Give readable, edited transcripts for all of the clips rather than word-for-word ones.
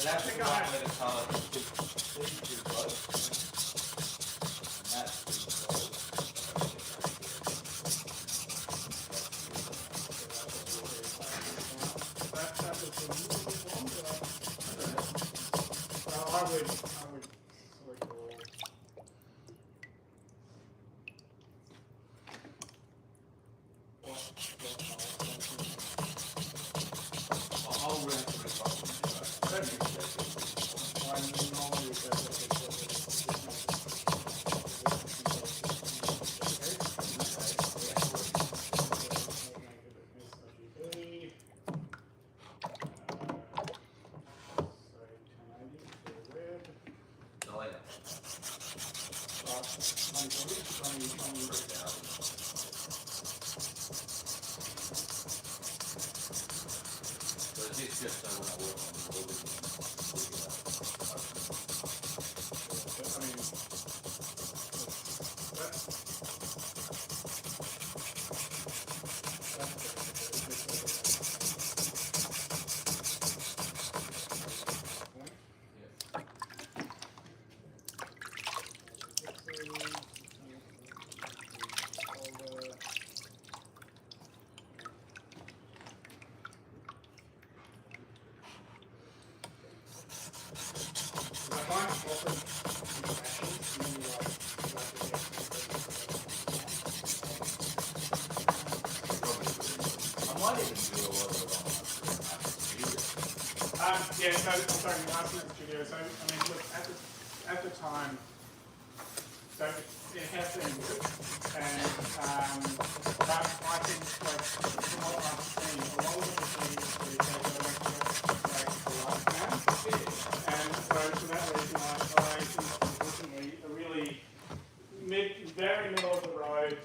that's the one where the colour is too close. And that's too close. That was a little bit long, but I would select all. I'll run to the top. It's just I want to work on the building. Yeah, so sorry, you asked me at the studio. So I mean, look, at the time, so it has been good, and but I think like from what I've seen, a lot of the things that like the lifespan, and so for that reason, I think unfortunately a really very middle of the road,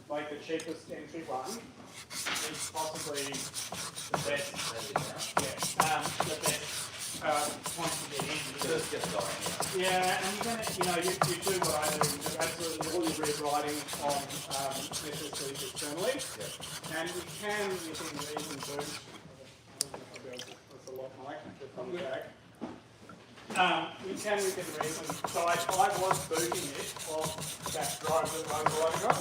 like the cheapest entry one is possibly the best. The best once you get in. Just get going. Yeah, and you're gonna, you do what I do. You do absolutely all your rewriting on SSDs externally, and you can within reason do. That's a lot, Mike. Just on the back. You can within reason. So I was booting it off that drive that I was writing on,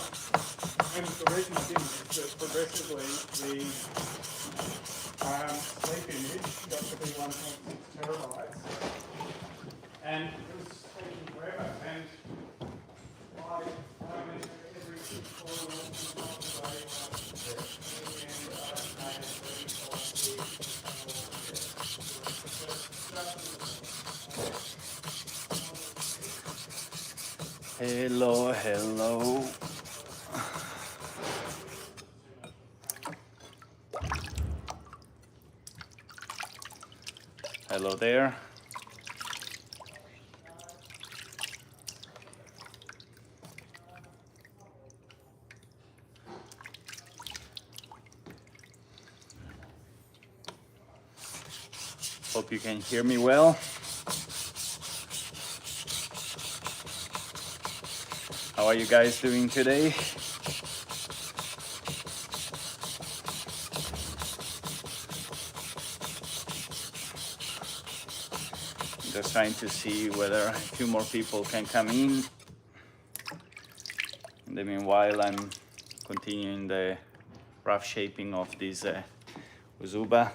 and the reason I didn't is that progressively the sleep image got to be 1.6 terabytes, and it was taking forever. And I every 6 Hello, hello. Hello there. Hope you can hear me well. How are you guys doing today? Just trying to see whether a few more people can come in. In the meanwhile, I'm continuing the rough shaping of this Usuba.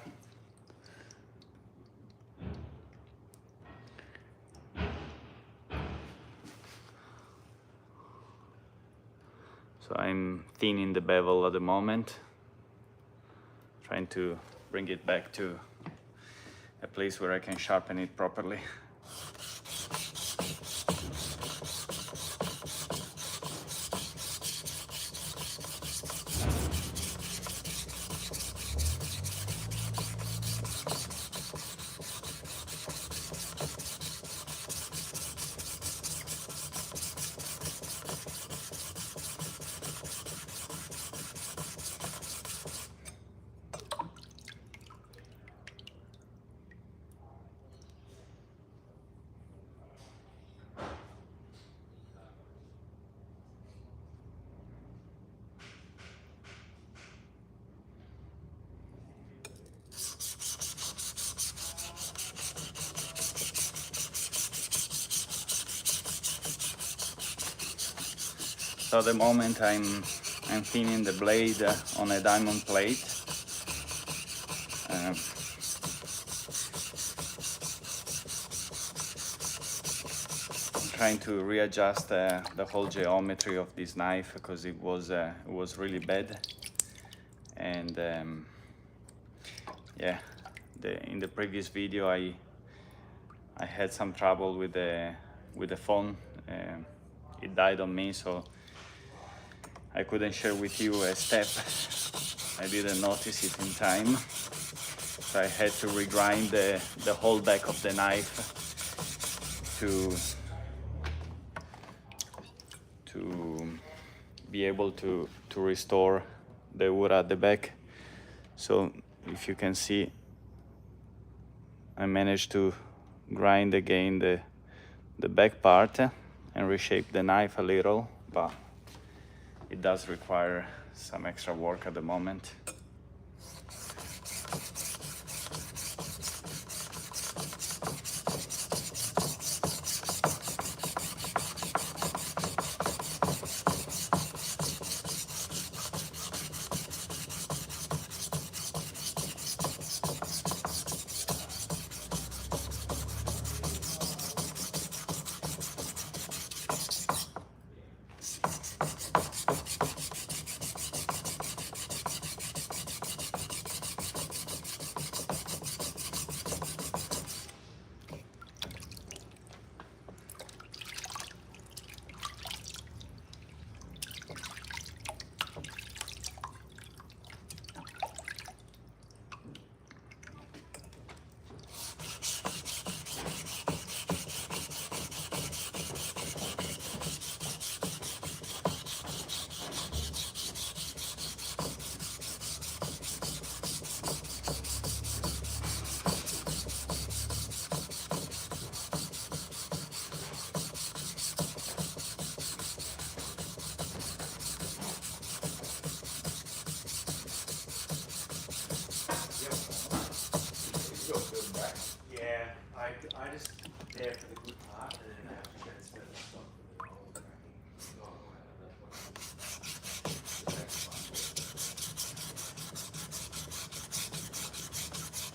So I'm thinning the bevel at the moment, trying to bring it back to a place where I can sharpen it properly. So at the moment I'm thinning the blade on a diamond plate. Trying to readjust the whole geometry of this knife because it was really bad, and yeah, in the previous video I had some trouble with the phone. It died on me, so I couldn't share with you a step. I didn't notice it in time, so I had to regrind the whole back of the knife to be able to restore the wood at the back. So if you can see, I managed to grind again the back part and reshape the knife a little, but it does require some extra work at the moment. I just there for the good part, and then I have to transfer the stock for the whole cracking.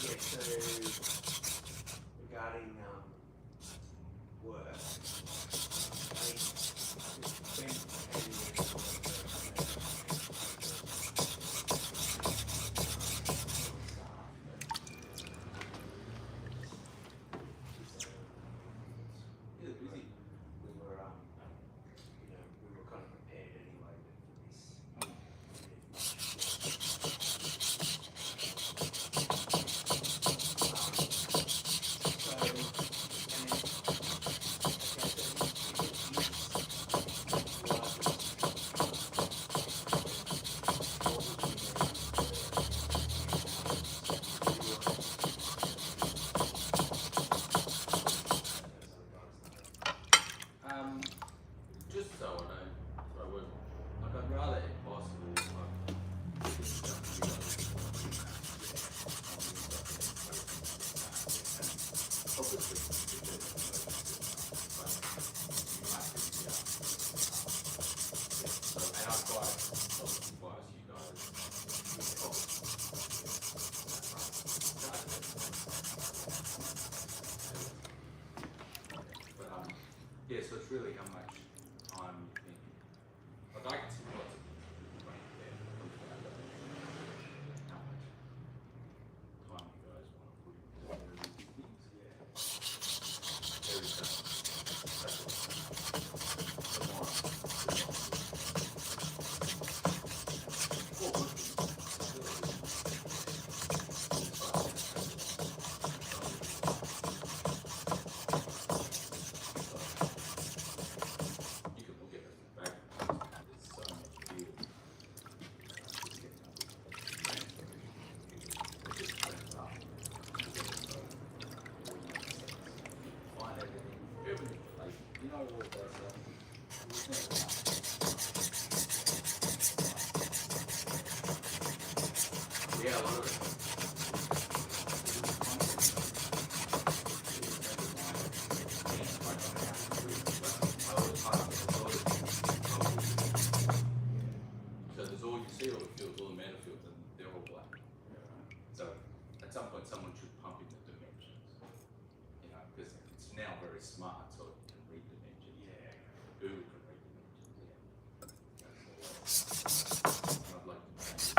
Yeah, so regarding work, I think it's been just so I know, so I would, like, I'd rather, if possible, and I'd quite advise you guys. But yeah, so it's really how much time you think. Like I can see lots of right there. How much time you guys want to put into these things? Yeah. There is that. You can look at it back. There's so much here. Just getting up. Just turns up. Find everything. Everything. Like, you know what does that? Yeah, a lot of it. I always find someone should pump in the dimensions, you know, because it's now very smart, so it can read dimensions. Yeah. Google can read dimensions. Yeah. I'd like to change it.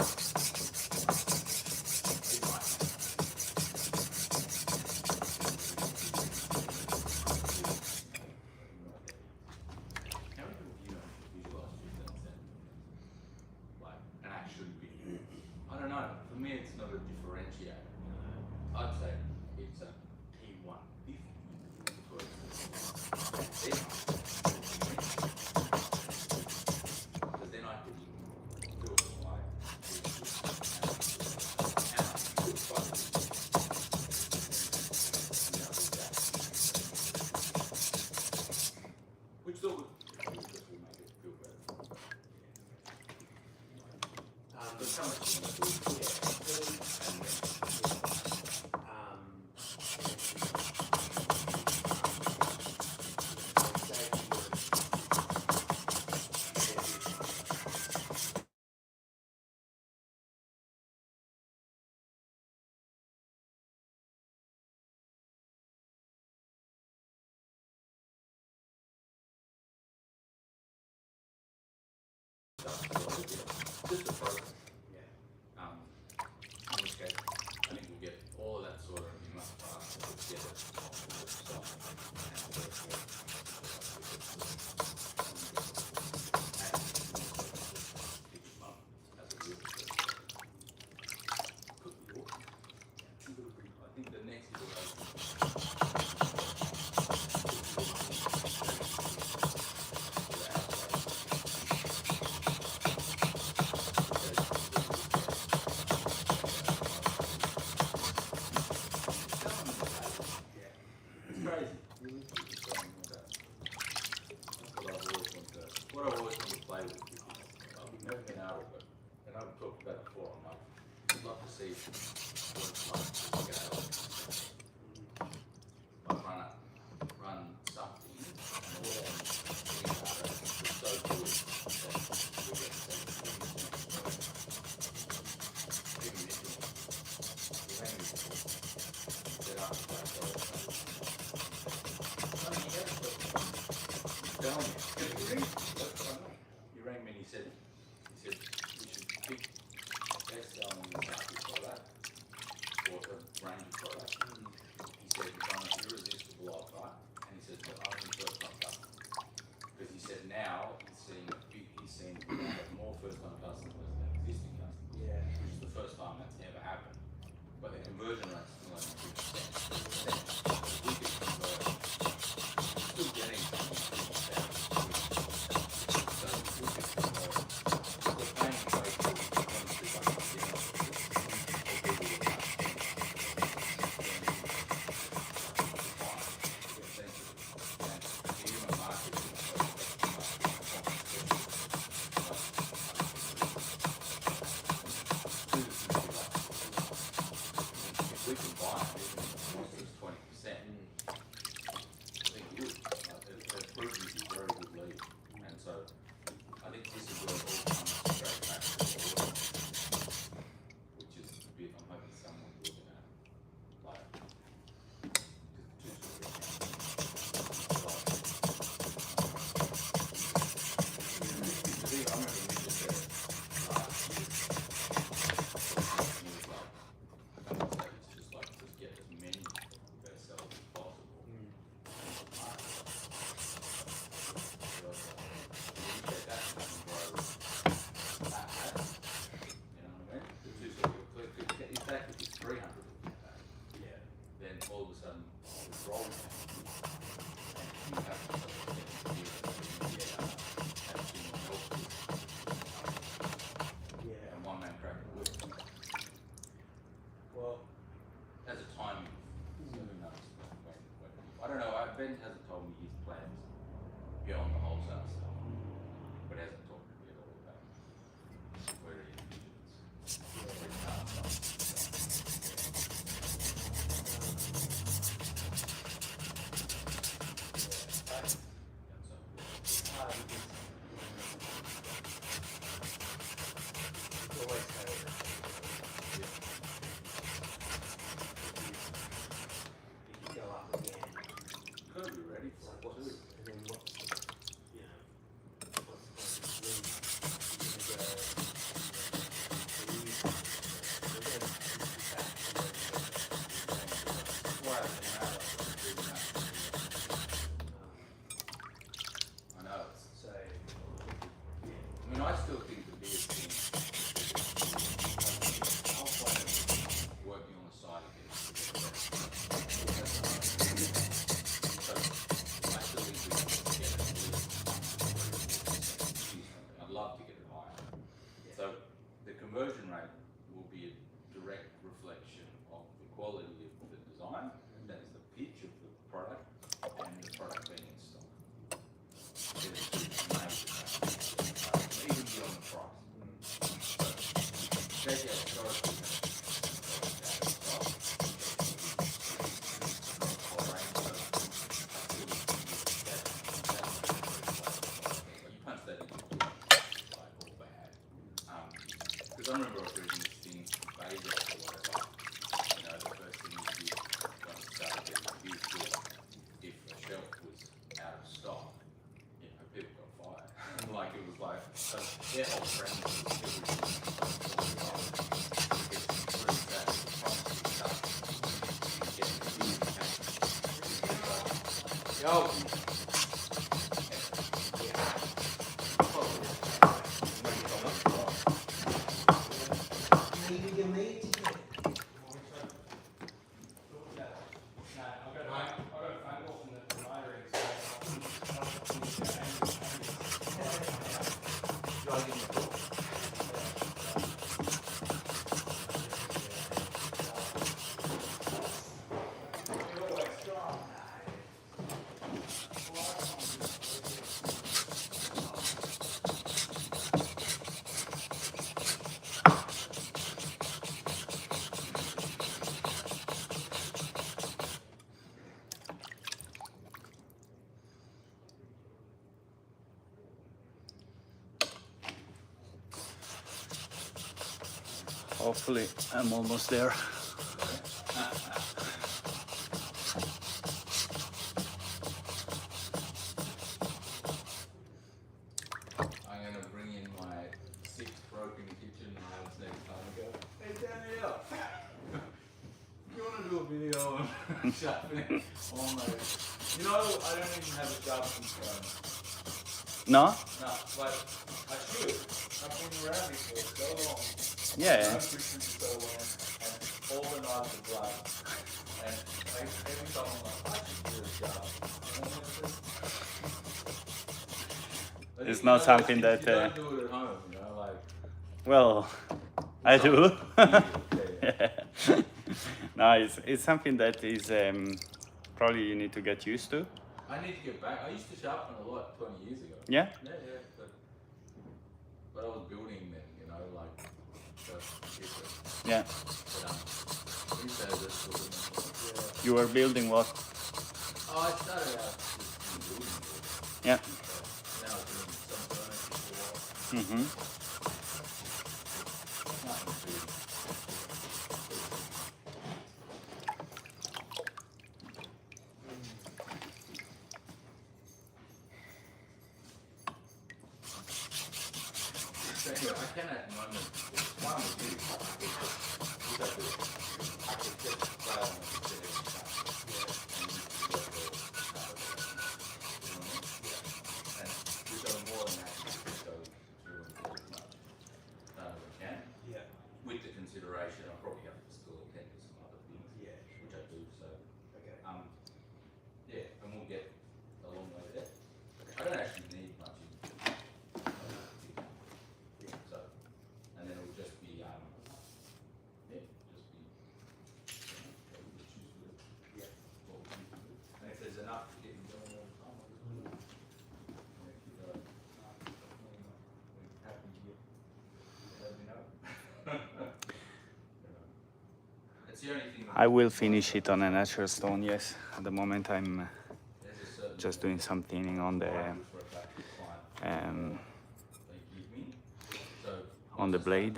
It might make How many people do you know visualize 2007? Like an actual video? I don't know. For me, it's not a differentiator. I'd say it's a P150 because then I could do it like which sort of will make it feel better. There's so much you can do. Just the process. Yeah. In which case, I think we'll get all of that sort of much faster together. I think the next what I've always wanted to play with is I've never been able to, and I've talked about it before, I'd love to see what it's like to scale. Like run something and all that it's so good that we get to even this one, the language set up like tell me. You rang me and he said we should pick best selling product or a range of products. He said we've done an irresistible offer, and he said but only first time customers. Because he said now he's seen more first time customers than existing customers. Yeah. Which is the first time that's ever happened. But the conversion rate is still only 2%. We could convert, still getting we can buy it, even if it's 20%. I think it would. It's proven to be a very good lead. And so I think this is where it all comes straight back to the order, which is the bit I'm hoping someone will look at. Like, I remember we just said last year, just get as many best sellers as possible. If that could be 300, Yeah. then all of a sudden it's rolling. And you have to Yeah. and one man crack the whip. Well, As a timing, so who knows? I don't know. Ben hasn't told me his plans beyond the wholesale stuff, but hasn't talked to me at all about where he envisions retail stuff. it's hard because it's always so I'd love to get it higher. So the conversion rate will be a direct reflection of the quality of the design, and that is the pitch of the product and the product being in stock. There's two major factors, even beyond the price. So, JJ historically has I remember I was reading this thing, Basil or whatever, you know, the first thing you did when it started getting used to it, if a shelf was out of stock, you know, people got fired. And like, it was like, so their whole premise was everything was so Yo! Hopefully, I'm almost there. I'm going to bring in my 6 broken kitchen knives next time and go, hey Danielle, you want to do a video on sharpening on my, you know, I don't even have a sharpening stone. No? No, but I should. I've been around this for so long. Yeah. I've been for so long, and all the knives are blood. And every time I'm like, I should do a sharp. It's not something that. You don't do it at home, you know, like. Well, I do. Yeah. No, it's something that is probably you need to get used to. I need to get back. I used to sharpen a lot 20 years ago. Yeah? Yeah, but I was building then, you know, like, so different. Yeah. But, these days it's sort of, You were building what? Oh, I started out just building it. Yeah. Now I'm doing some furniture for a while. Mm-hmm. Nothing too. So anyway, I can at the moment, one with you, I could just play on the CD and stuff. And which are more than happy to go through and do as much as I can. Yeah. With the consideration, I'll probably have to still attend to some other things, Yeah. which I do, so, Okay. yeah, and we'll get a long way there. I don't actually need much so, and then it'll just be, yeah, just be, what we choose to do. Yeah. What we choose to do. And if there's enough to get me going all the time, I'll just do it. And if you go, we're happy to get, let me know. That's the only thing. I will finish it on a natural stone, yes. At the moment I'm There's a certain just doing some thinning on the for a fact the client they give me. So on the blade.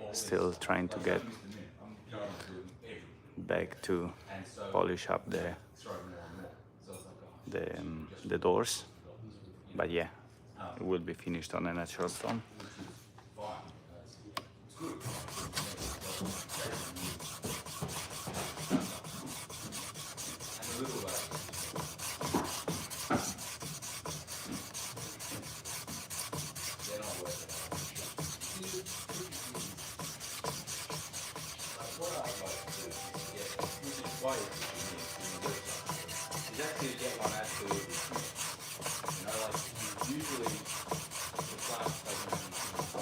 all this Still stuff, trying to like get I'm used to it. I'm currently doing everything. back to And so polish up the throw more and more. So it's like, oh, the doors. you But yeah, know, it will be finished on a natural stone. which is fine. It's good. And a little they're not worth it. Like what I like to do is get, which is why actually get one absolutely smith. You know, like usually the plant doesn't have anything to do.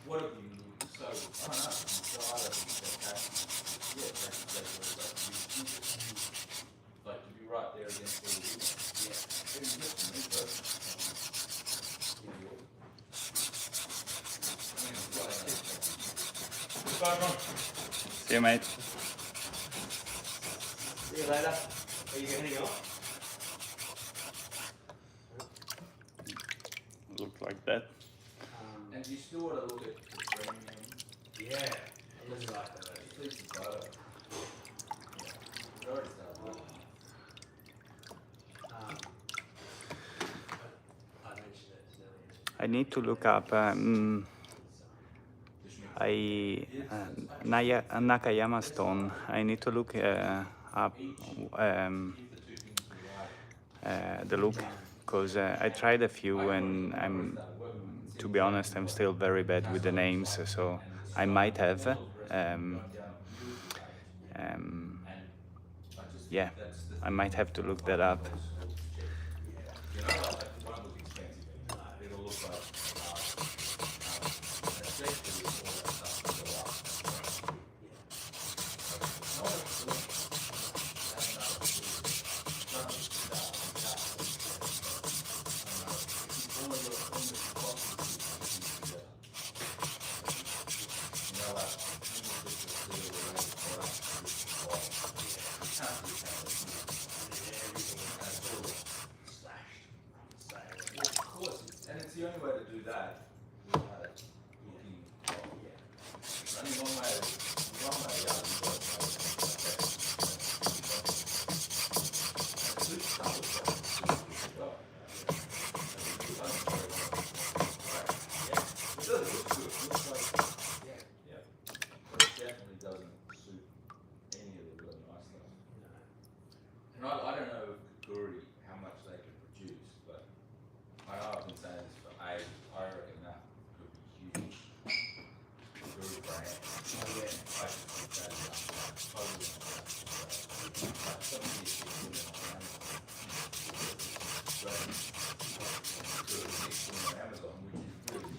What have you so? I don't know. So I don't think it's fantastic. Yeah, like to be right there against all the women. Yeah, it's good for me, but See you, mate. See you later. Are you heading off? Look like that. and you still want to look at the premium. Yeah, it looks like that. Please the photo. Yeah. It already started looking. I mentioned it earlier. I need to look up Nakayama stone. I need to look up the look, because I tried a few and to be honest, I'm still very bad with the names, so I might have. Yeah, I might have to look that up. You know, like it won't look expensive. It'll look like especially with all that stuff to go up. And it's the only way to do that without it looking wrong. There's only one way out. You've got to make it. And it's just double job. It does look good. It looks like, yeah. But it definitely doesn't suit any of the really nice stuff. And I don't know Kakuri how much they can produce, but I know I've been saying this for ages. I reckon that could be huge. Kakuri brand. I just think that is totally like some of these things in Amazon. Amazon, which is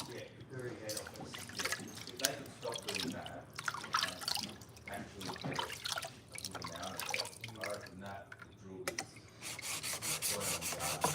really Very head office. if they could stop doing that and actually get a good amount of it, I reckon that the drill is going on the garden.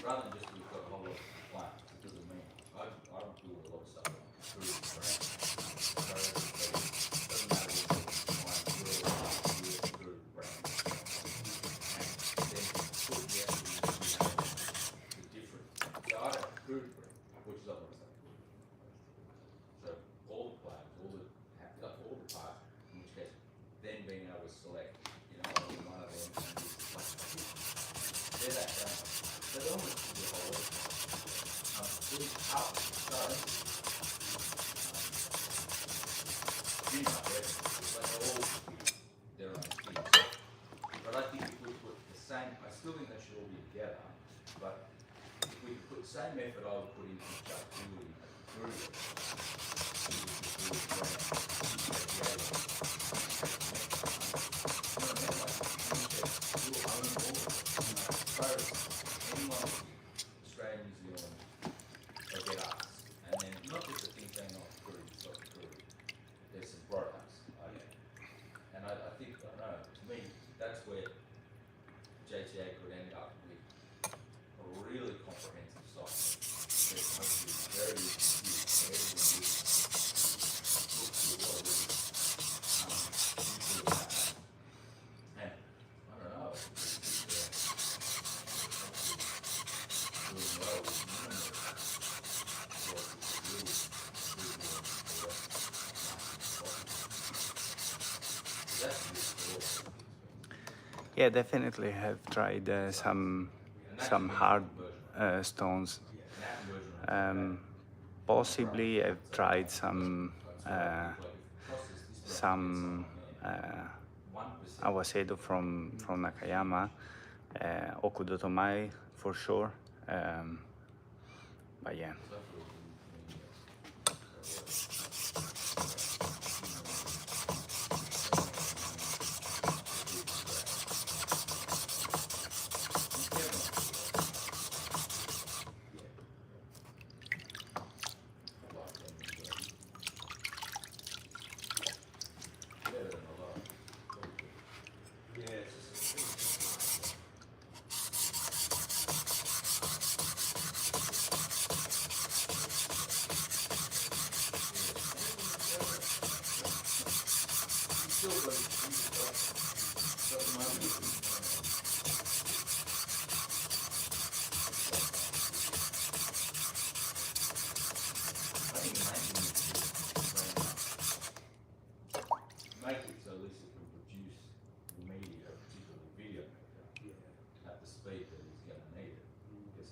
Rather than just we've got a whole lot of plants, it doesn't mean I don't do a lot of stuff through the brand. So it doesn't matter what you through the brand. And then put the different. So I don't through the brand, which is not what I say. So all the plants, all the parts, in which case then being able to select, one of them and just like they're that down. They don't want to do a whole lot of their own things. But I think if we put the same, I still think they should all be together, but if we put the same effort I would put into Sharpening through it, Australia, New Zealand, they'll get us. And then not just the things they not through, it's not through. There's some products. Yeah, definitely have tried some hard stones. Possibly I've tried some awasedo from Nakayama, okudotomai for sure. But yeah. Make it so at least it can produce the media, particularly video maker, at the speed that he's going to need it. Because,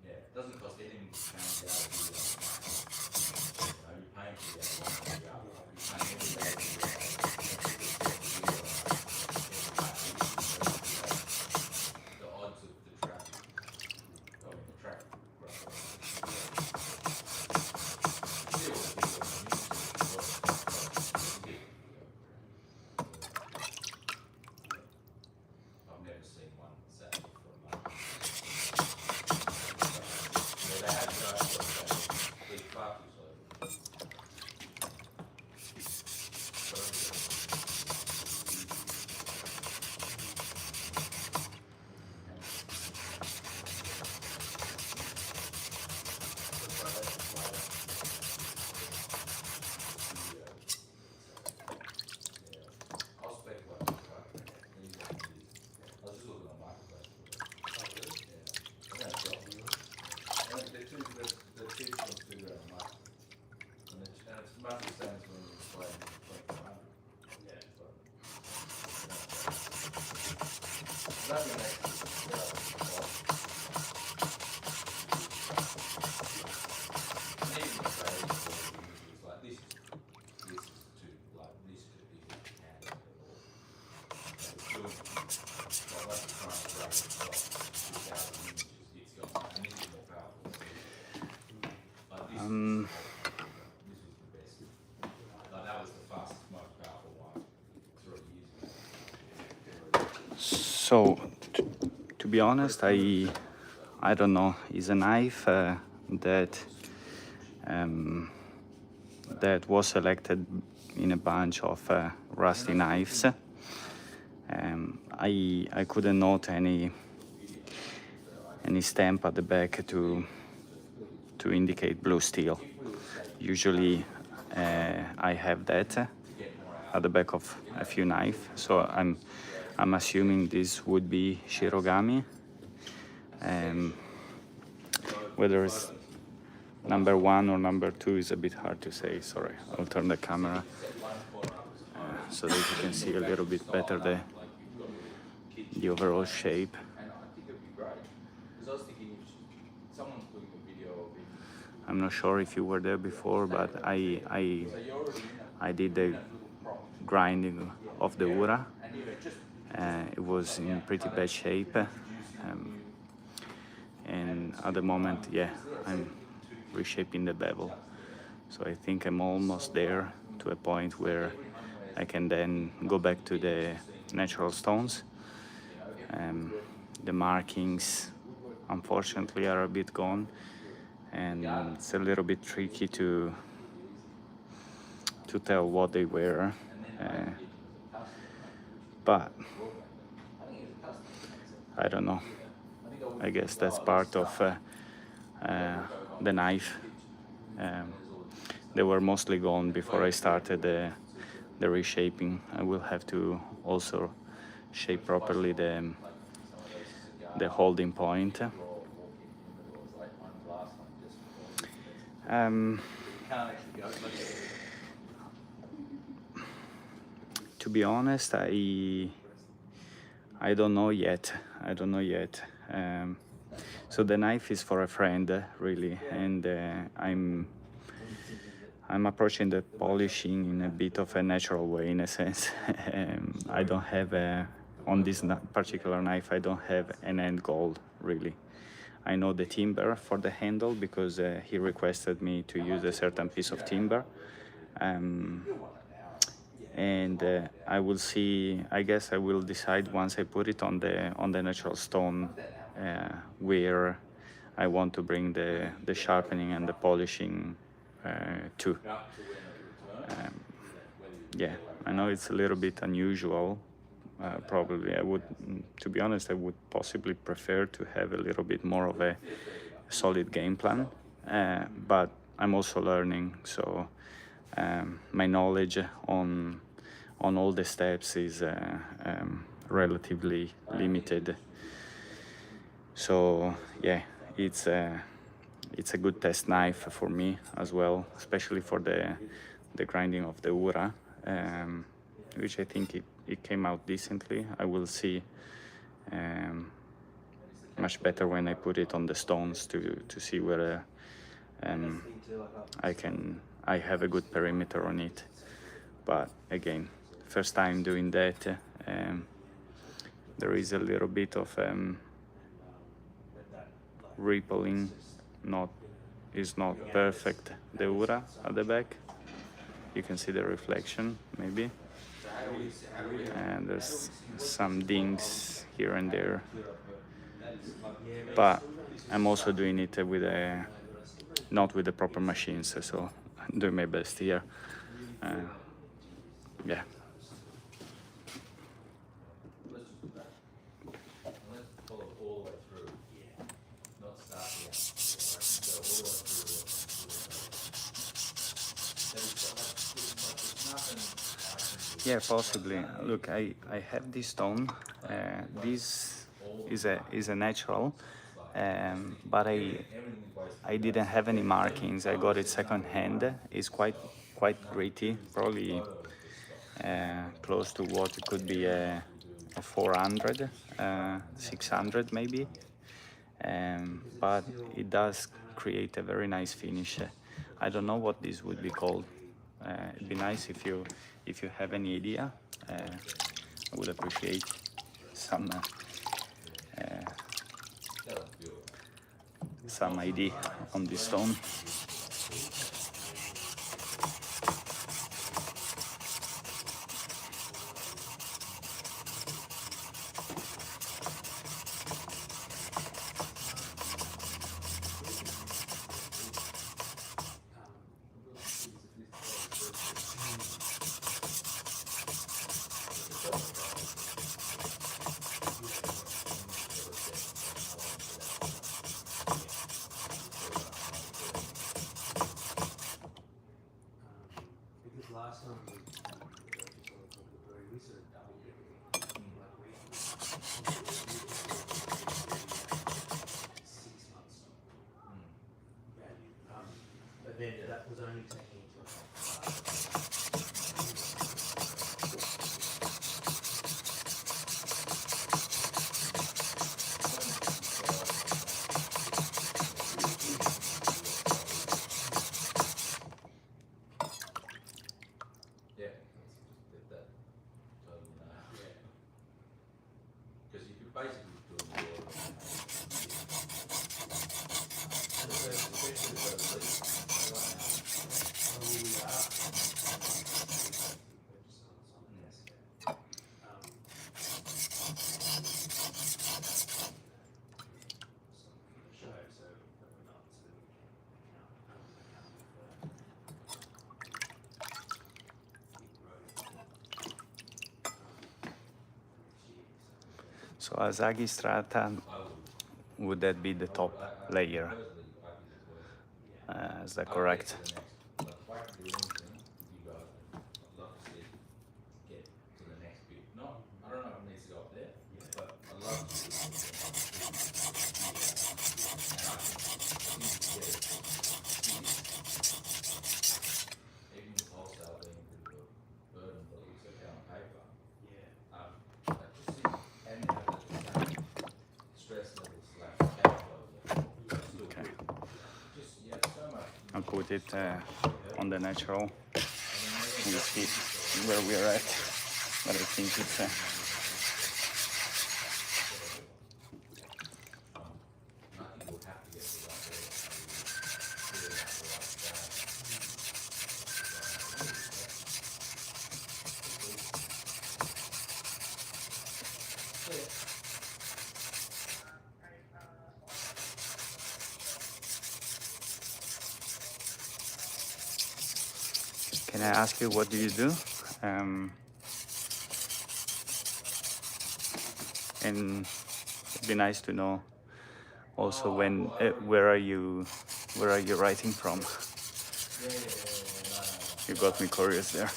yeah, it doesn't cost anything to change out a video. You're paying for that one or the other. You're paying every day for the odds of the traffic, the traffic growth. I've never seen one sat for a month. Yeah, they have big parties over. I'll spec one. I was just looking on Marketplace for it. Yeah. I think they're cheap ones to figure out on Marketplace. And it's much the same as when you play 2400. Yeah. Nothing like this is too like this could be handled at all. It's doing like trying to break it off 2,000 inches. It's got an inch more powerful. Like this was the best. Like that was the fastest, most powerful one 3 years ago. So, to be honest, I don't know. It's a knife that was selected in a bunch of rusty knives. I couldn't note any stamp at the back to indicate blue steel. Usually, I have that at the back of a few knives. So I'm assuming this would be Shirogami. Whether it's number 1 or number 2 is a bit hard to say. Sorry, I'll turn the camera so that you can see a little bit better the overall shape. And I think it'd be great. Because I was thinking if someone's putting a video of it. I'm not sure if you were there before, but I did the grinding of the ura. It was in pretty bad shape. And at the moment, yeah, I'm reshaping the bevel. So I think I'm almost there to a point where I can then go back to the natural stones. The markings, unfortunately, are a bit gone, and it's a little bit tricky to tell what they were. But I don't know. I guess that's part of the knife. They were mostly gone before I started the reshaping. I will have to also shape properly the holding point. To be honest, I don't know yet. I don't know yet. So the knife is for a friend, really, and I'm approaching the polishing in a bit of a natural way, in a sense. I don't have on this particular knife, I don't have an end goal, really. I know the timber for the handle because he requested me to use a certain piece of timber. And I will see, I guess I will decide once I put it on the natural stone where I want to bring the sharpening and the polishing to. Yeah, I know it's a little bit unusual. Probably I would, to be honest, I would possibly prefer to have a little bit more of a solid game plan, but I'm also learning, so my knowledge on all the steps is relatively limited. So yeah, it's a good test knife for me as well, especially for the grinding of the ura, which I think it came out decently. I will see much better when I put it on the stones to see whether I have a good perimeter on it. But again, first time doing that, there is a little bit of rippling, is not perfect, the ura at the back. You can see the reflection maybe, and there's some dings here and there, but I'm also doing it with not with the proper machines, so I'm doing my best here. Yeah. Let's follow all the way through. Not start here. Go all the way through. There's nothing I can do. Yeah, possibly. Look, I have this stone. This is a natural, but I didn't have any markings. I got it second hand. It's quite gritty, probably close to what it could be a 400, 600 maybe. But it does create a very nice finish. I don't know what this would be called. It'd be nice if you have any idea. I would appreciate some idea on this stone. Because last time we very recent double like we 6 months value. But then that was only taking into account Yeah, let's just get that total now. Yeah. Because you could basically do a more. And so especially those leaves, right now. So Asagi strata, would that be the top layer? Is that correct? put it on the natural. We'll see where we are at, but I think it's Nothing will have to get to that level. Can I ask you, what do you do? And it'd be nice to know also when where are you writing from? You got me curious there.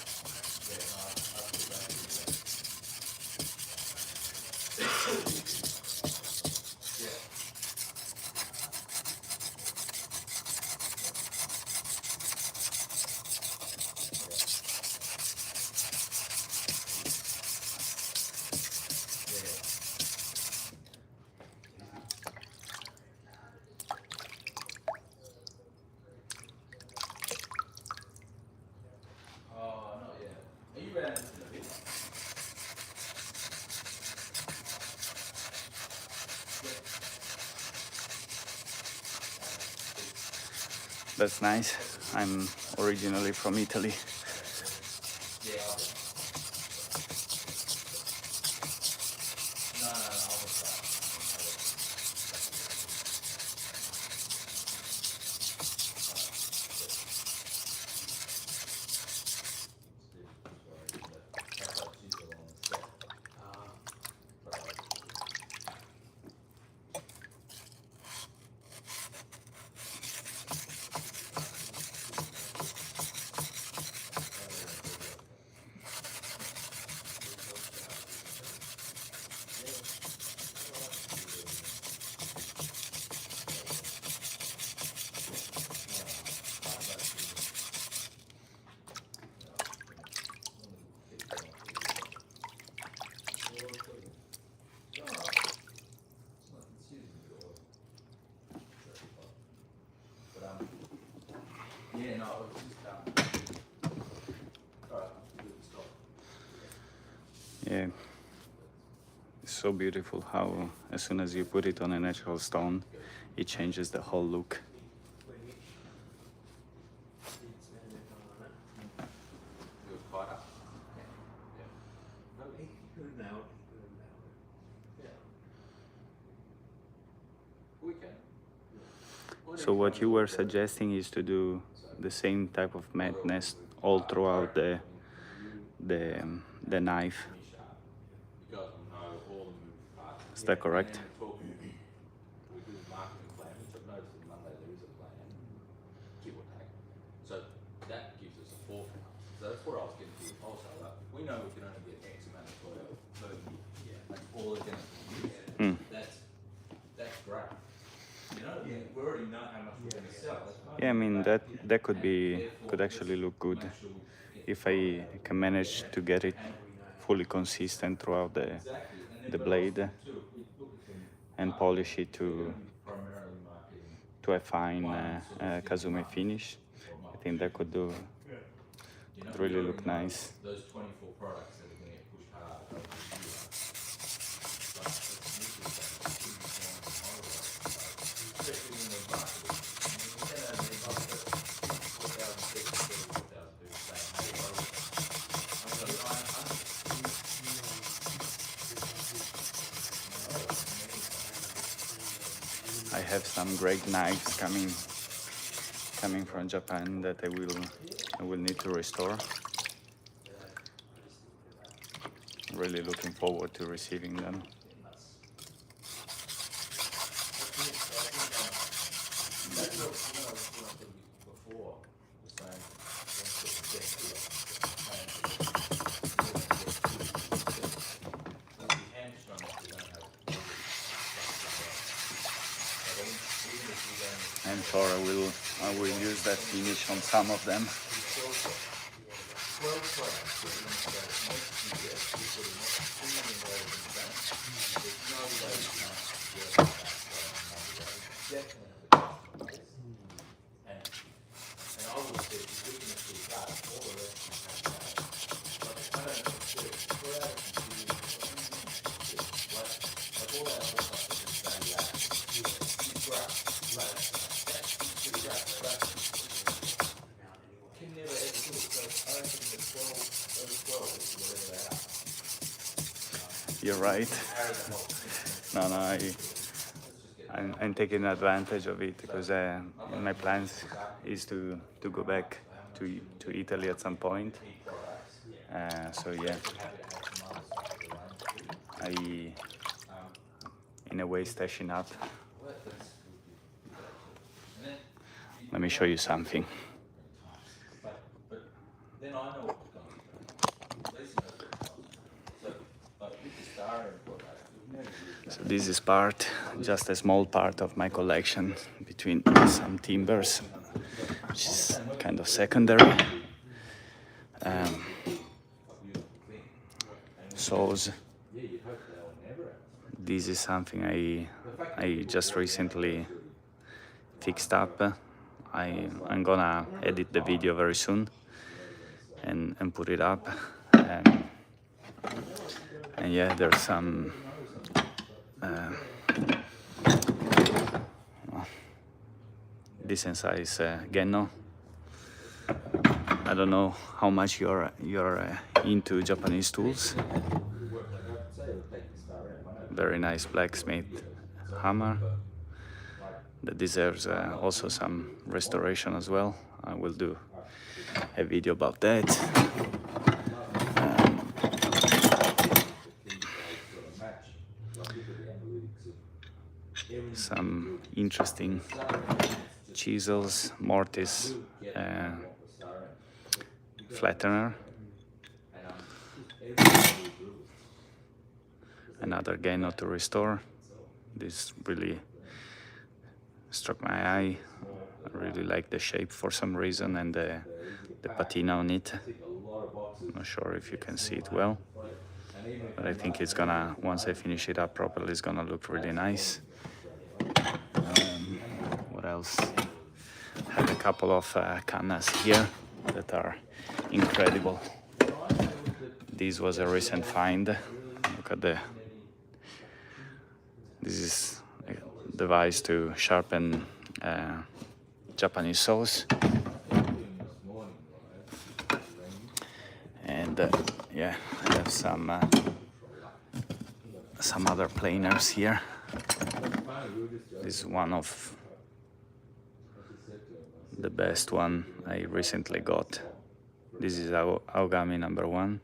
Oh, not yet. Are you ready to the bit? That's nice. I'm originally from Italy. Yeah, I'll do. No, I'll start. Yeah, no, it was just alright, stop. Yeah, it's so beautiful how as soon as you put it on a natural stone, it changes the whole look. It was caught up. No, he could have nailed it. Yeah. We can. So what you were suggesting is to do the same type of madness all throughout the knife. You guys will know all the moving parts. Is that correct? And then we do the marketing plan, which I've noticed on Monday there is a plan, give or take. So that gives us a forecast. So that's what I was getting to with wholesaler. We know we can only get X amount of toil per year. That's all it's going to produce. That's great. You know, we already know how much we're going to sell. Yeah, I mean that could actually look good if I can manage to get it fully consistent throughout the blade and polish it to a fine Kazume finish. I think that could really look nice. Those 24 products that are going to get pushed hard over the year. Like, it's literally especially when we're marketing. We send out an email to 4,000 people, 4,000 people saying, hey, I've got 900. I have some great knives coming from Japan that I will need to restore. Really looking forward to receiving them. That's what I said before, was saying, I'm sure I will use that finish on some of them. 12 products that you're going to go to most UPS, you're putting not $2 million in the bank. There's no way you can't work that definitely the customer base. And You're right. No, I'm taking advantage of it because in my plans is to go back to Italy at some point. So yeah, I in a way stashing up. Let me show you something. So this is just a small part of my collection between some timbers, which is kind of secondary. Saws. This is something I just recently fixed up. I'm gonna edit the video very soon and put it up. And yeah, there's some decent size Genno. I don't know how much you're into Japanese tools. Very nice blacksmith hammer that deserves also some restoration as well. I will do a video about that. Some interesting chisels, mortise, flattener, another Genno to restore. This really struck my eye. I really like the shape for some reason and the patina on it. I'm not sure if you can see it well, but I think it's gonna, once I finish it up properly, it's gonna look really nice. What else? I have a couple of cannas here that are incredible. This was a recent find. Look at this is a device to sharpen Japanese saws. And yeah, I have some other planers here. This is one of the best one I recently got. This is Aogami number 1.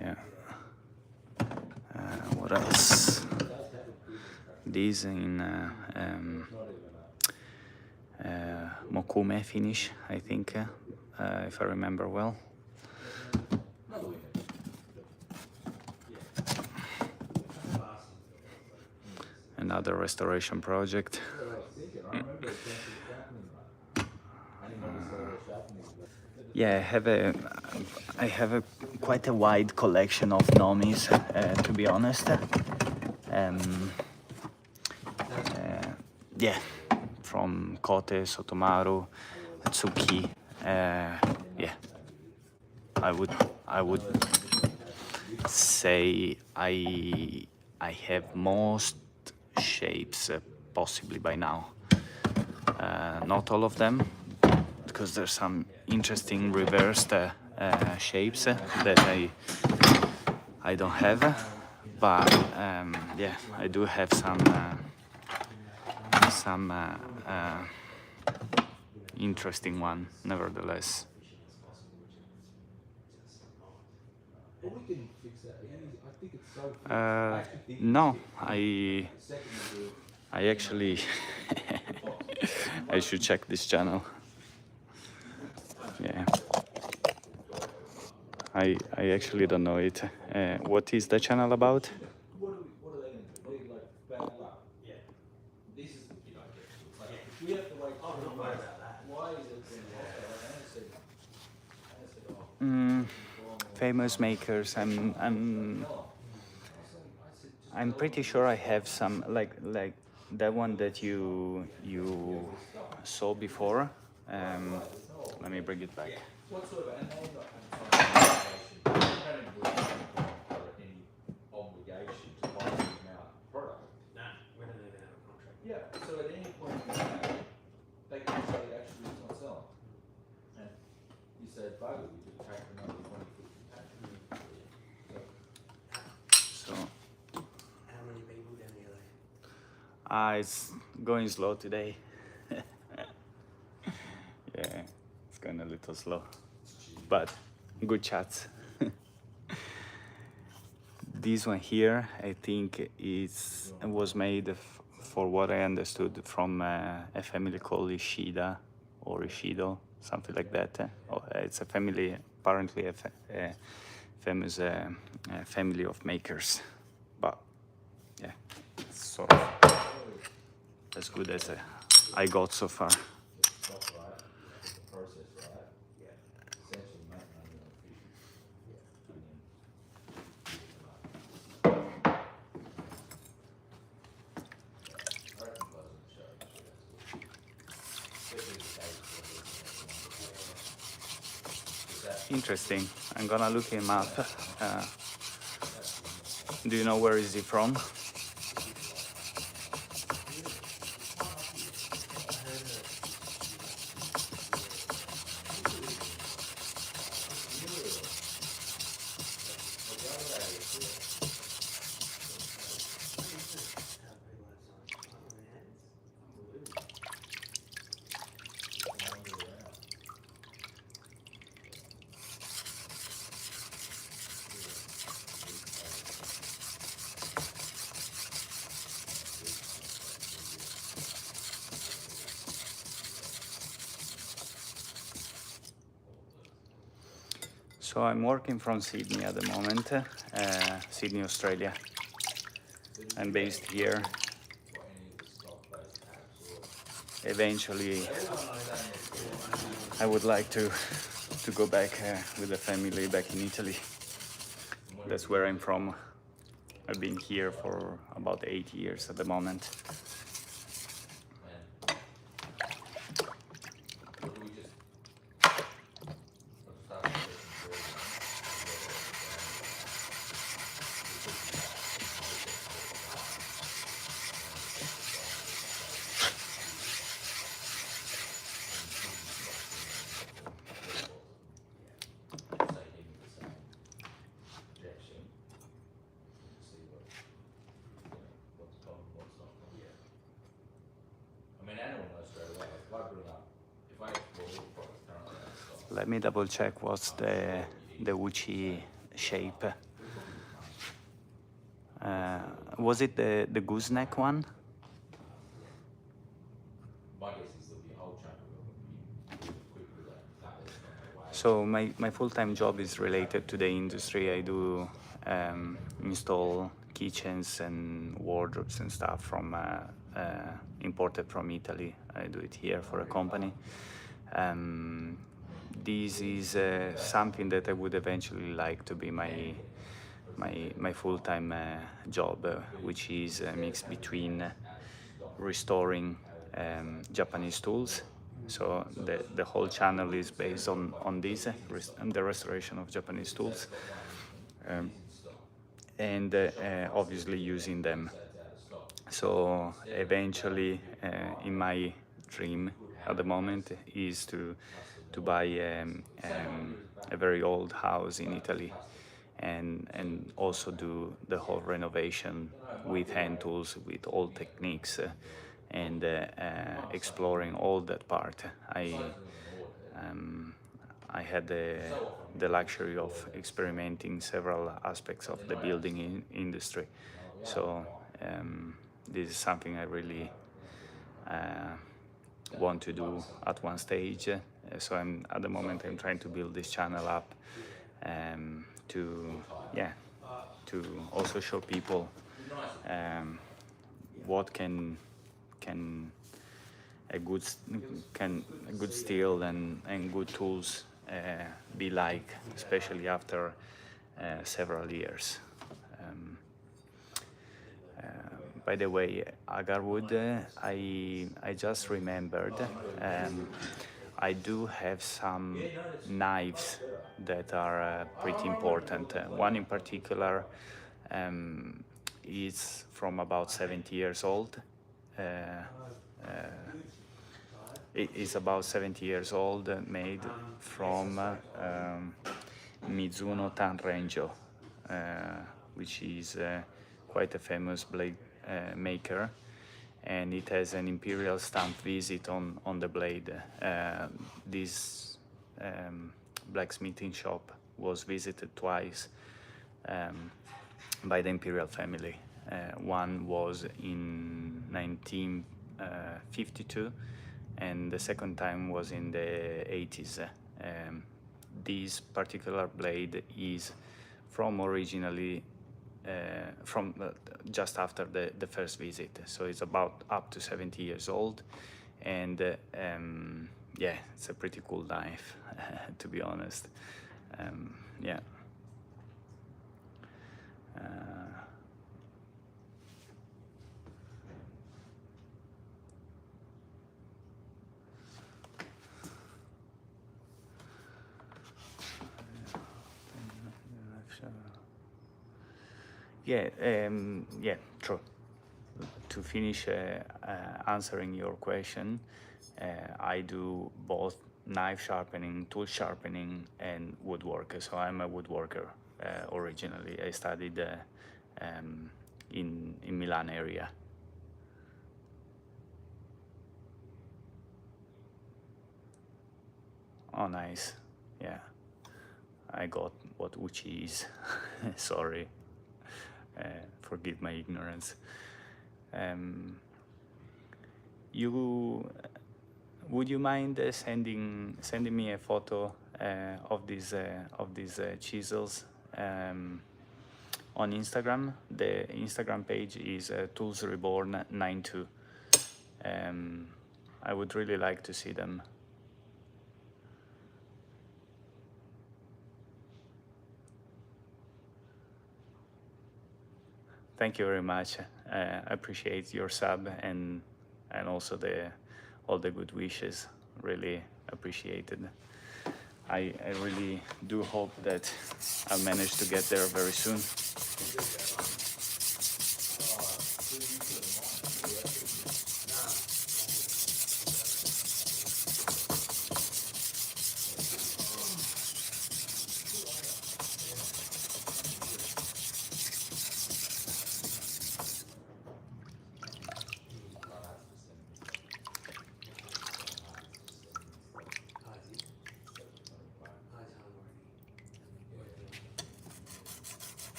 Yeah. What else? These in Mokume finish, I think, if I remember well. Another restoration project. Yeah, I have a quite a wide collection of nomis, to be honest. Yeah, from Kote, Sotomaru, Tsuki. Yeah, I would say I have most shapes possibly by now. Not all of them, because there's some interesting reversed shapes that I don't have, but yeah, I do have some interesting one nevertheless. No, I actually I should check this channel. Yeah, I actually don't know it. What is the channel about? Famous makers. I'm pretty sure I have some like that one that you saw before. Let me bring it back. What sort of, and they're not obligation to buy them out product. So at any point in time, they can say actually it's not selling. And you say, bugger, we just take another 20 foot container. So How many people down here there? it's going slow today. Yeah, it's going a little slow, but good chats. This one here, I think was made for what I understood from a family called Ishida or Ishido, something like that. It's a family, apparently a famous family of makers, but yeah, it's sort of as good as I got so far. It's not right, it's the process, right? Yeah. Essentially making onion and fish. I reckon closing the show, actually, that's good. Especially the case for this. Interesting. I'm gonna look him up. Do you know where is he from? So I'm working from Sydney at the moment, Sydney, Australia. I'm based here. Eventually, I would like to go back with the family back in Italy. That's where I'm from. I've been here for about 8 years at the moment. Let me double check what's the Wuchi shape. Was it the gooseneck one? So my full-time job is related to the industry. I do install kitchens and wardrobes and stuff from imported from Italy. I do it here for a company. This is something that I would eventually like to be my full-time job, which is a mix between restoring Japanese tools. So the whole channel is based on this, and the restoration of Japanese tools, and obviously using them. So eventually, in my dream at the moment is to buy a very old house in Italy, and also do the whole renovation with hand tools, with old techniques, and exploring all that part. I had the luxury of experimenting several aspects of the building industry, so this is something I really want to do at one stage. So at the moment I'm trying to build this channel up to also show people what can a good steel and good tools be like, especially after several years. By the way, agarwood, I just remembered, I do have some knives that are pretty important. One in particular is from about 70 years old. It is about 70 years old, made from Mizuno Tanrenjo, which is quite a famous blade maker, and it has an imperial stamp visit on the blade. This blacksmithing shop was visited twice by the imperial family. One was in 1952, and the second time was in the 80s. This particular blade is from originally from just after the first visit, so it's about up to 70 years old, and yeah, it's a pretty cool knife to be honest. Yeah. Yeah, true. To finish answering your question, I do both knife sharpening, tool sharpening, and woodworker. So I'm a woodworker originally. I studied in Milan area. Oh, nice. Yeah, I got what uchi is. Sorry. Forgive my ignorance. Would you mind sending me a photo of these chisels on Instagram? The Instagram page is Tools Reborn 92. I would really like to see them. Thank you very much. I appreciate your sub and also all the good wishes. Really appreciated. I really do hope that I'll manage to get there very soon.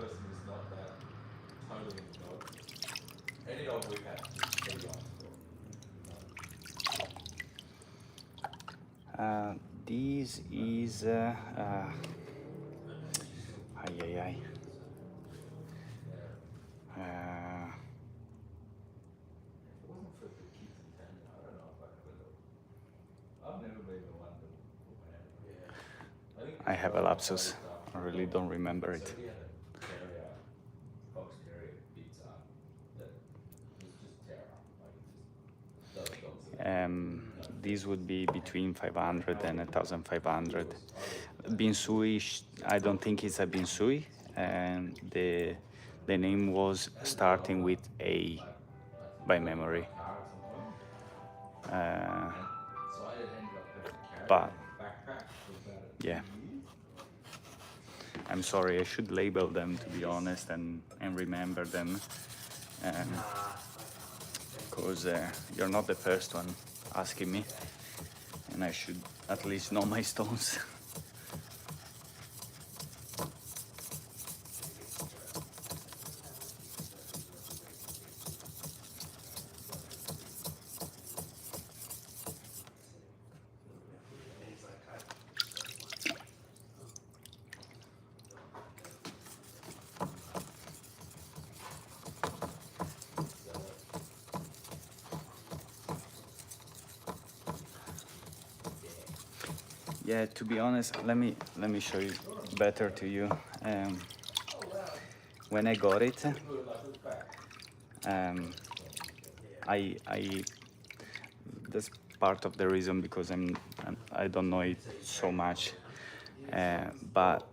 person is not that totally into dog. Any dog we've had, he likes dog. This is ay ay ay. If it wasn't for the kids in town, I don't know if I could have. I've never been the one to put my hand on it. I think I have a lapsus. I really don't remember it. so we had a terrier, fox terrier, pizza, that was just terror. Like just those dogs. These would be between 500 and 1,500. Binsui, I don't think it's a Binsui, and the name was starting with A by memory. So I had ended up having to carry But a backpack for about yeah, 2 years. I'm sorry, I should label them to be honest and remember them, because you're not the first one asking me, and I should at least know my stones. Yeah, to be honest, let me show you better to you. When I got it, I that's part of the reason because I don't know it so much, but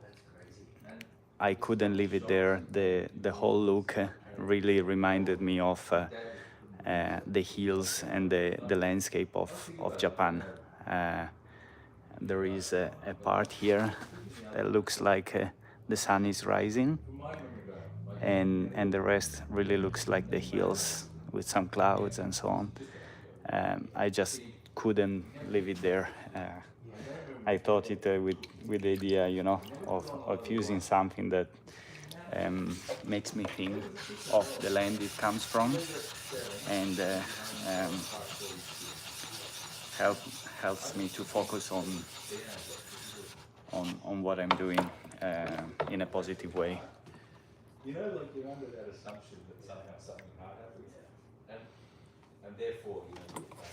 I couldn't leave it there. The whole look really reminded me of the hills and the landscape of Japan. There is a part here that looks like the sun is rising, and the rest really looks like the hills with some clouds and so on. I just couldn't leave it there. I thought it with the idea, you know, of using something that makes me think of the land it comes from, and helps me to focus on what I'm doing in a positive way. You know, like you're under that assumption that somehow something hard happens, and therefore, you know, you're like,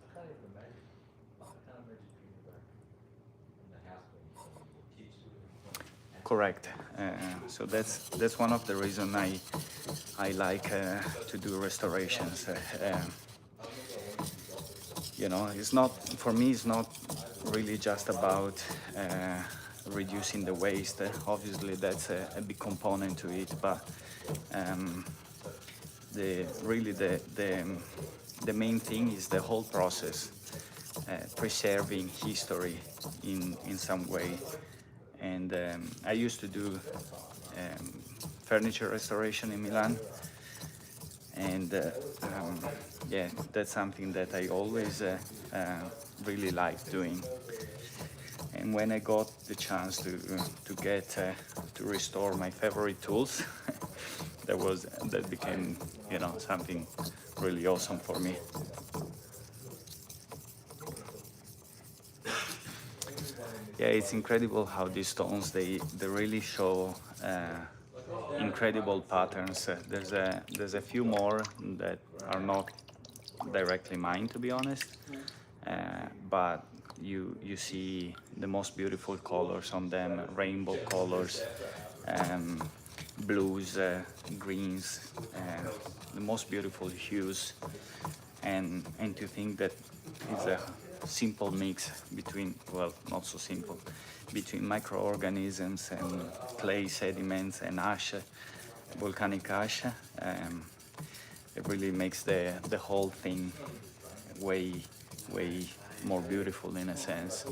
I can't even imagine. I can't imagine being back in the house when your kids do it. Correct. So that's one of the reasons I like to do restorations. You know, it's not, for me, it's not really just about reducing the waste. Obviously, that's a big component to it, but the main thing is the whole process, preserving history in some way. And I used to do furniture restoration in Milan, and yeah, that's something that I always really liked doing. And when I got the chance to get to restore my favorite tools, that became, you know, something really awesome for me. Yeah, it's incredible how these stones they really show incredible patterns. There's a few more that are not directly mine, to be honest, but you see the most beautiful colors on them, rainbow colors, blues, greens, the most beautiful hues, and to think that it's a simple mix between, well, not so simple, between microorganisms and clay sediments and ash, volcanic ash. It really makes the whole thing way more beautiful in a sense.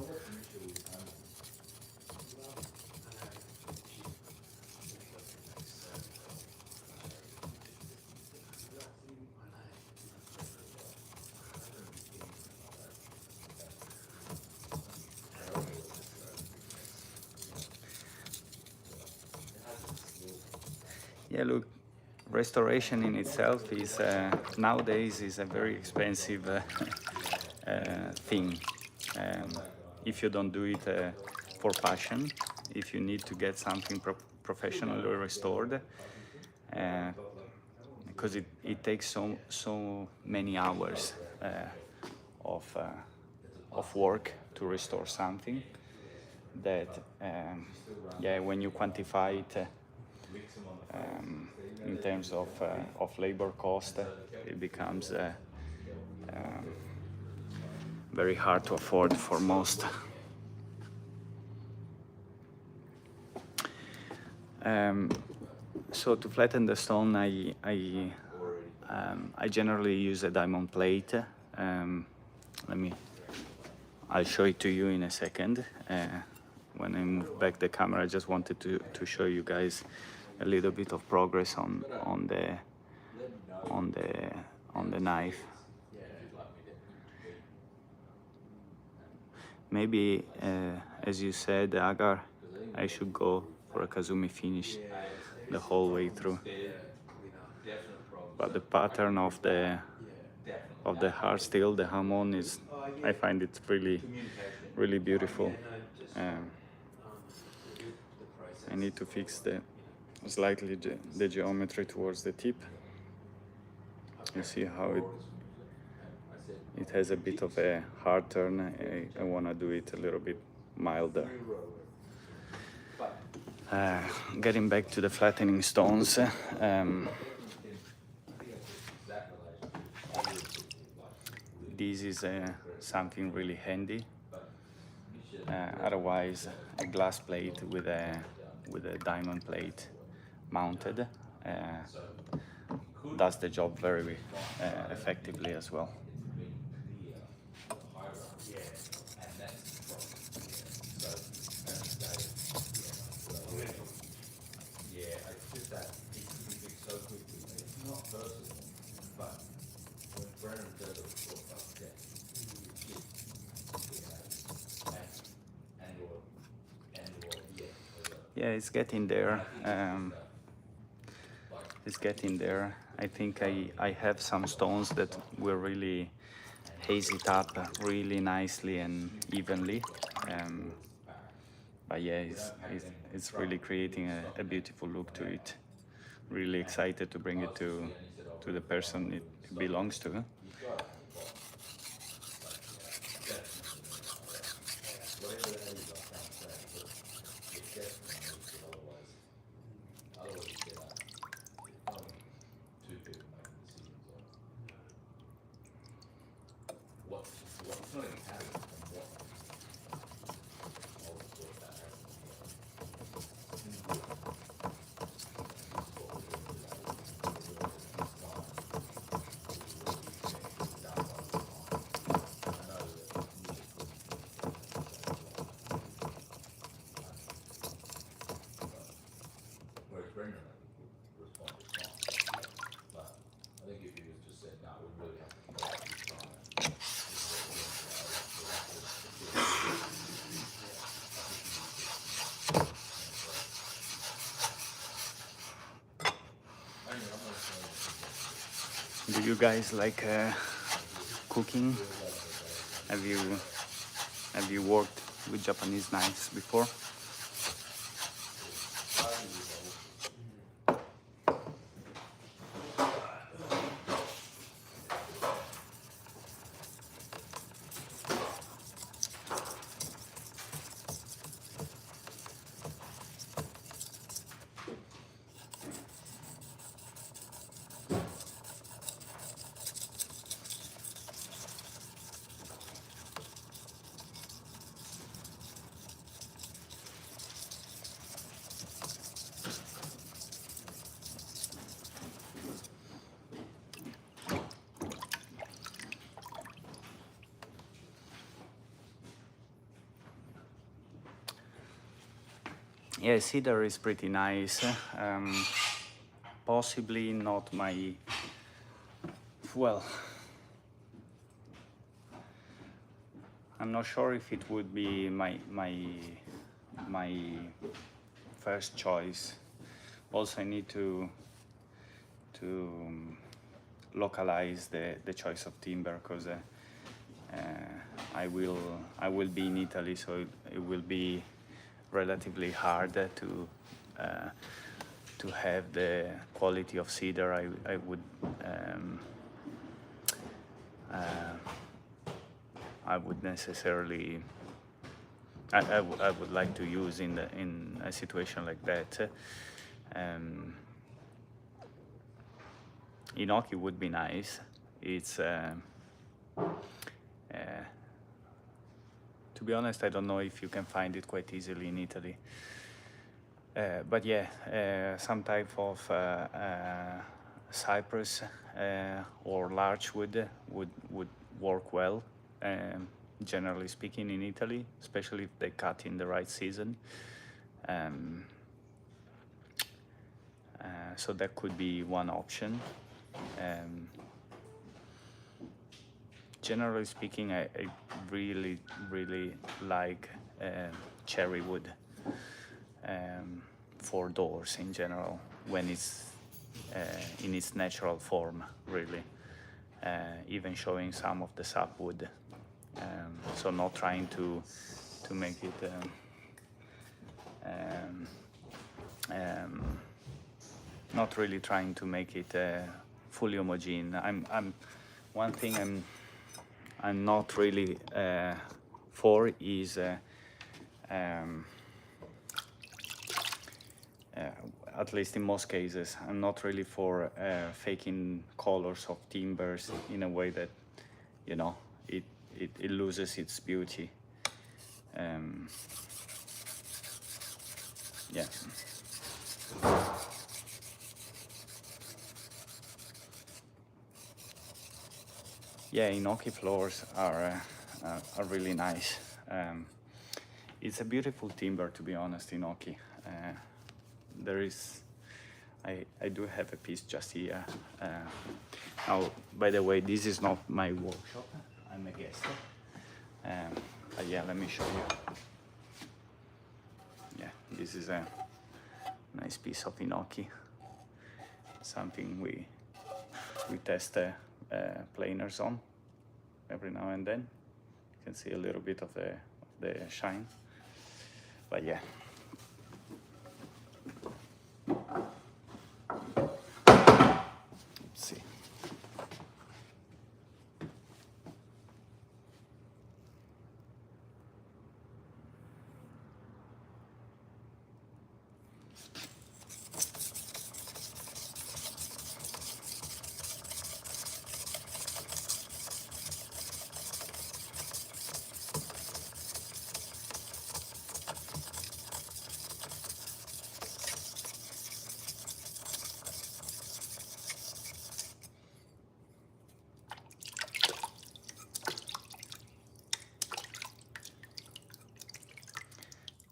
Yeah, look, restoration in itself is nowadays is a very expensive thing. If you don't do it for passion, if you need to get something professionally restored, because it takes so many hours of work to restore something that yeah, when you quantify it in terms of labor cost, it becomes very hard to afford for most. So to flatten the stone, I generally use a diamond plate. I'll show it to you in a second. When I move back the camera, I just wanted to show you guys a little bit of progress on the knife. Maybe, as you said, Agar, I should go for a Kazumi finish the whole way through. But the pattern of the hard steel, the hamon, is, I find it really beautiful. I need to fix slightly the geometry towards the tip. You see how it has a bit of a hard turn. I want to do it a little bit milder. Getting back to the flattening stones, this is something really handy. Otherwise, a glass plate with a diamond plate mounted does the job very effectively as well. Yeah, it's getting there. It's getting there. I think I have some stones that will really haze it up really nicely and evenly. But yeah, it's really creating a beautiful look to it. Really excited to bring it to the person it belongs to. Do you guys like cooking? Have you worked with Japanese knives before? Yeah, cedar is pretty nice. Possibly not my, well, I'm not sure if it would be my first choice also I need to localize the choice of timber, because I will be in Italy, so it will be relatively hard to have the quality of cedar I would necessarily I would like to use in a situation like that. Inoki would be nice. It's to be honest, I don't know if you can find it quite easily in Italy. But yeah, some type of cypress or larchwood would work well, generally speaking, in Italy, especially if they cut in the right season. So that could be one option. Generally speaking, I really like cherry wood for doors in general, when it's in its natural form, really. Even showing some of the sapwood, so not trying to make it not really trying to make it fully homogeneous. One thing I'm not really for is at least in most cases, I'm not really for faking colors of timbers in a way that, you know, it loses its beauty. Yeah. Yeah, Inoki floors are really nice. It's a beautiful timber, to be honest, Inoki. I do have a piece just here. Now, by the way, this is not my workshop. I'm a guest. But yeah, let me show you. Yeah, this is a nice piece of Inoki. Something we test planers on every now and then. You can see a little bit of the shine. But yeah. Let's see.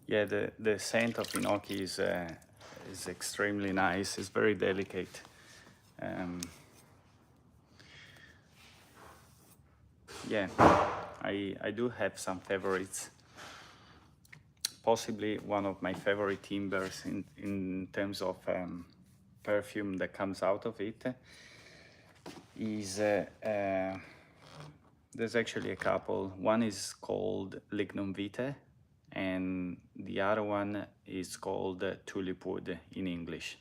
Yeah, the scent of Inoki is extremely nice. It's very delicate. Yeah, I do have some favorites. Possibly one of my favorite timbers in terms of perfume that comes out of it is there's actually a couple. One is called Lignum Vitae, and the other one is called tulip wood in English.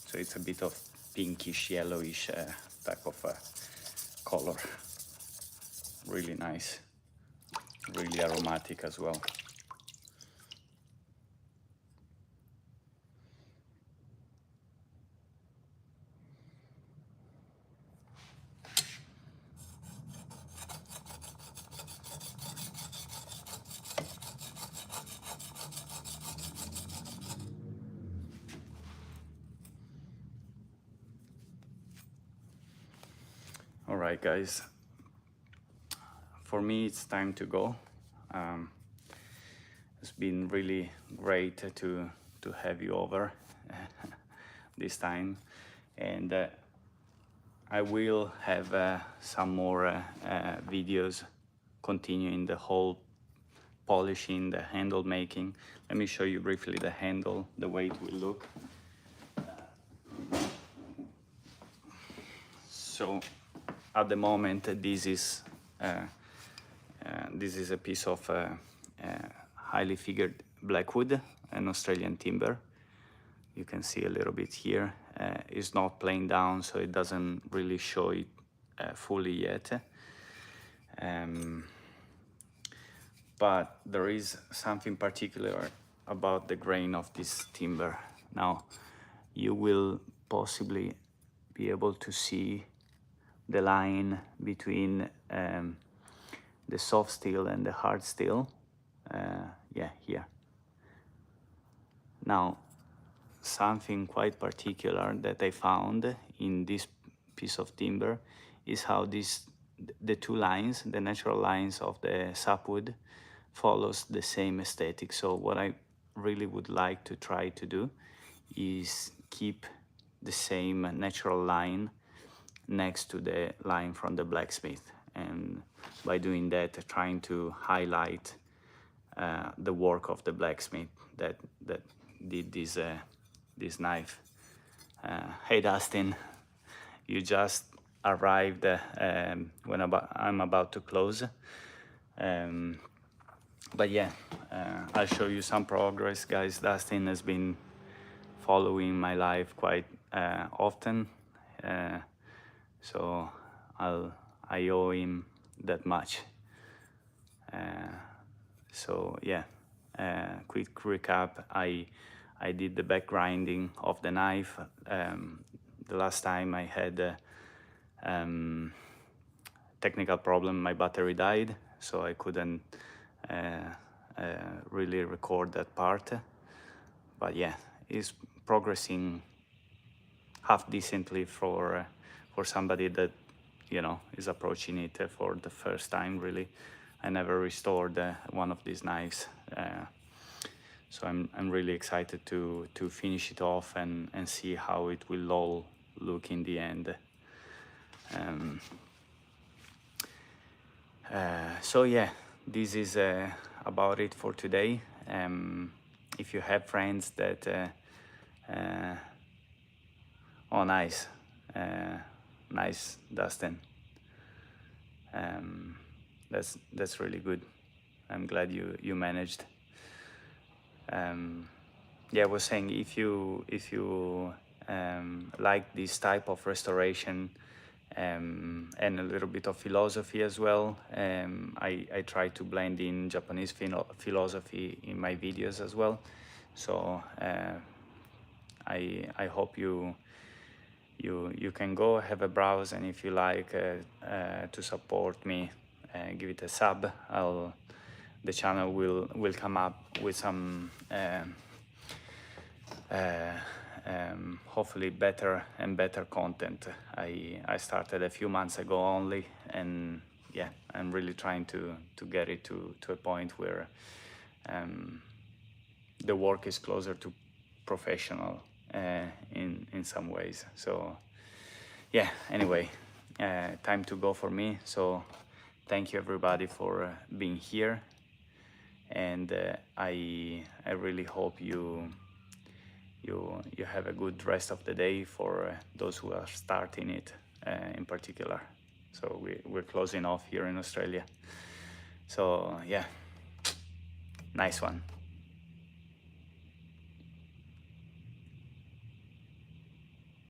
So it's a bit of pinkish, yellowish type of color. Really nice, really aromatic as well. All right, guys. For me, it's time to go. It's been really great to have you over this time, and I will have some more videos continuing the whole polishing, the handle making. Let me show you briefly the handle, the way it will look. So at the moment, this is a piece of highly figured black wood, an Australian timber. You can see a little bit here. It's not planed down, so it doesn't really show it fully yet. But there is something particular about the grain of this timber. Now, you will possibly be able to see the line between the soft steel and the hard steel. Yeah, here. Now, something quite particular that I found in this piece of timber is how the two lines, the natural lines of the sapwood, follows the same aesthetic. So what I really would like to try to do is keep the same natural line next to the line from the blacksmith, and by doing that trying to highlight the work of the blacksmith that did this knife. Hey Dustin, you just arrived when I'm about to close, but yeah, I'll show you some progress, guys. Dustin has been following my life quite often, so I owe him that much. So yeah, quick recap. I did the back grinding of the knife. The last time I had technical problem, my battery died, so I couldn't really record that part. But yeah, it's progressing half decently for somebody that, you know, is approaching it for the first time. Really, I never restored one of these knives, so I'm really excited to finish it off and see how it will all look in the end. So yeah, this is about it for today. If you have friends that oh nice, nice Dustin, that's really good. I'm glad you managed. Yeah, I was saying, if you like this type of restoration and a little bit of philosophy as well, I try to blend in Japanese philosophy in my videos as well. So I hope you can go have a browse, and if you like to support me, give it a sub. The channel will come up with some hopefully better and better content. I started a few months ago only, and yeah, I'm really trying to get it to a point where the work is closer to professional in some ways. So yeah, anyway, time to go for me. So thank you everybody for being here, and I really hope you have a good rest of the day for those who are starting it in particular. So we're closing off here in Australia. So yeah, nice one.